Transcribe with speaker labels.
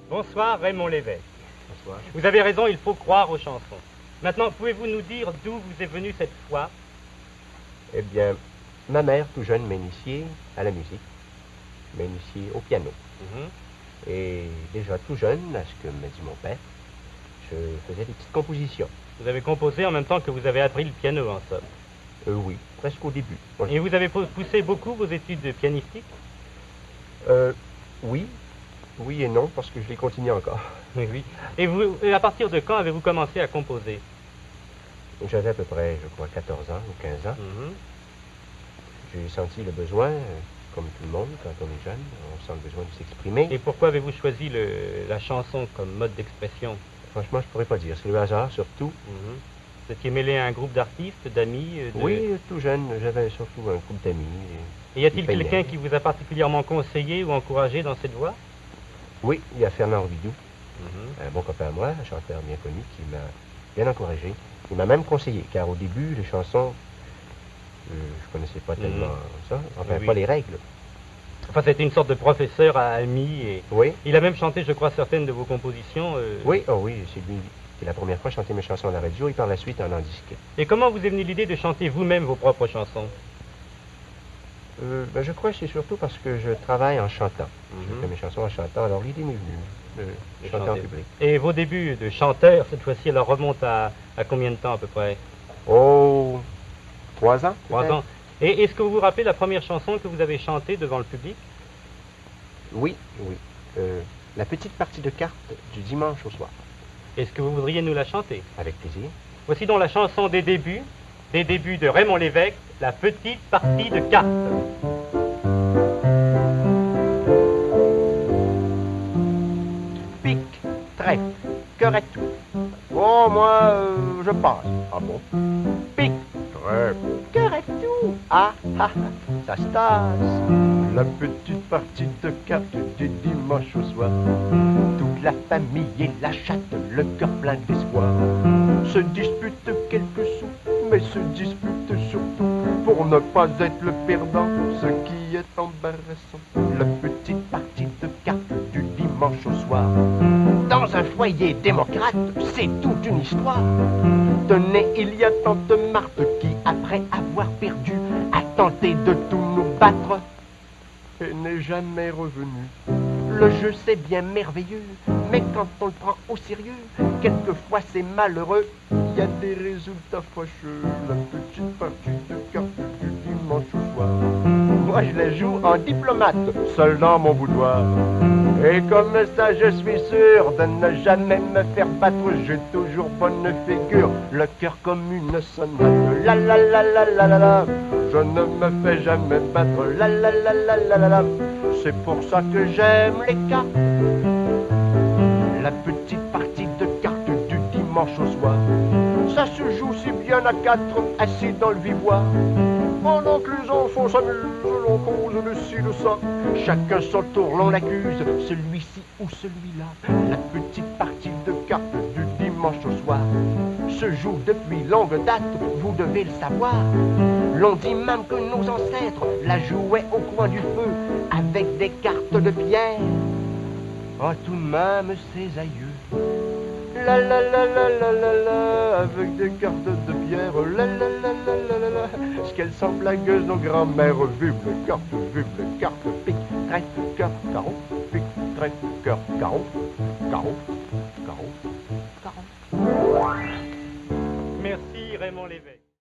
Speaker 1: Bonsoir Raymond Lévesque.
Speaker 2: Bonsoir.
Speaker 1: Vous avez raison, il faut croire aux chansons. Maintenant, pouvez-vous nous dire d'où vous est venue cette foi?
Speaker 2: Eh bien, ma mère, tout jeune, m'a initié à la musique, m'a initié au piano. Et déjà tout jeune, à ce que m'a dit mon père, je faisais des petites compositions.
Speaker 1: Vous avez composé en même temps que vous avez appris le piano, en somme.
Speaker 2: Oui, presque au début. Bon,
Speaker 1: Et vous avez poussé beaucoup vos études pianistiques?
Speaker 2: Oui, oui et non, parce que je les continue encore.
Speaker 1: Oui. Et à partir de quand avez-vous commencé à composer?
Speaker 2: J'avais à peu près, je crois, 14 ans ou 15 ans. J'ai senti le besoin, comme tout le monde, quand on est jeune, on sent le besoin de s'exprimer.
Speaker 1: Et pourquoi avez-vous choisi la chanson comme mode d'expression?
Speaker 2: Franchement, je pourrais pas dire. C'est le hasard, surtout.
Speaker 1: Vous étiez mêlé à un groupe d'artistes, d'amis?
Speaker 2: Oui, tout jeune, j'avais surtout un groupe d'amis.
Speaker 1: Et y a-t-il quelqu'un qui vous a particulièrement conseillé ou encouragé dans cette voie?
Speaker 2: Oui, il y a Fernand Robidoux, un bon copain à moi, un chanteur bien connu, qui m'a bien encouragé. Il m'a même conseillé, car au début, les chansons, je connaissais pas tellement ça, enfin pas les règles.
Speaker 1: Enfin, c'était une sorte de professeur ami. Et
Speaker 2: oui.
Speaker 1: Il a même chanté, je crois, certaines de vos compositions.
Speaker 2: Oui, oh oui, c'est lui qui la première fois chanté mes chansons à la radio et par la suite en disque.
Speaker 1: Et comment vous est venue l'idée de chanter vous-même vos propres chansons?
Speaker 2: Je crois que c'est surtout parce que je travaille en chantant. Je fais mes chansons en chantant, alors l'idée m'est venue de chanter en public.
Speaker 1: Et vos débuts de chanteur, cette fois-ci, alors remontent à combien de temps à peu près?
Speaker 2: Oh, 3 ans.
Speaker 1: 3 ans. Et est-ce que vous vous rappelez la première chanson que vous avez chantée devant le public?
Speaker 2: Oui, oui. La petite partie de cartes du dimanche au soir.
Speaker 1: Est-ce que vous voudriez nous la chanter?
Speaker 2: Avec plaisir.
Speaker 1: Voici donc la chanson des débuts de Raymond Lévesque, la petite partie de cartes.
Speaker 2: Pique, trèfle, cœur et tout. Oh, moi, je passe. Ah bon? Pique, trèfle, cœur et tout. Ah, ah, ça se tasse. La petite partie de cartes du dimanche au soir. Toute la famille et la chatte, le cœur plein d'espoir. Se disputent quelques sous, mais se disputent surtout pour ne pas être le perdant, ce qui est embarrassant. La petite partie de cartes du dimanche au soir. Dans un foyer démocrate, c'est toute une histoire. Tenez, il y a tante Marthe qui, après avoir perdu, a tenté de tout nous battre et n'est jamais revenue. Le jeu c'est bien merveilleux, mais quand on le prend au sérieux, quelquefois c'est malheureux, il y a des résultats fâcheux. La petite partie de cartes du dimanche au soir. Moi je la joue en diplomate, seul dans mon boudoir. Et comme ça je suis sûr de ne jamais me faire battre, j'ai toujours bonne figure, le cœur comme une sonate. La la la la la la la, je ne me fais jamais battre. La la la la la la la, c'est pour ça que j'aime les cartes. La petite partie de cartes du dimanche au soir. Ça se joue si bien à 4, assis dans le vivoire. Pendant que les enfants s'amusent, l'on cause de ci, de ça. Chacun son tour, l'on accuse, celui-ci ou celui-là. La petite partie de cartes du dimanche au soir se joue depuis longue date, vous devez le savoir. L'on dit même que nos ancêtres la jouaient au coin du feu, avec des cartes de pierre. Oh, tout de même ses aïeux. La la la la la la la, avec des cartes de pierre. La la la la la la la, ce qu'elles sont blagueuses nos grands-mères. Vive le carte, pique, trèfle, cœur, carreau. Pique, trèfle, cœur, carreau. Carreau, carreau, carreau.
Speaker 1: Merci Raymond Lévesque.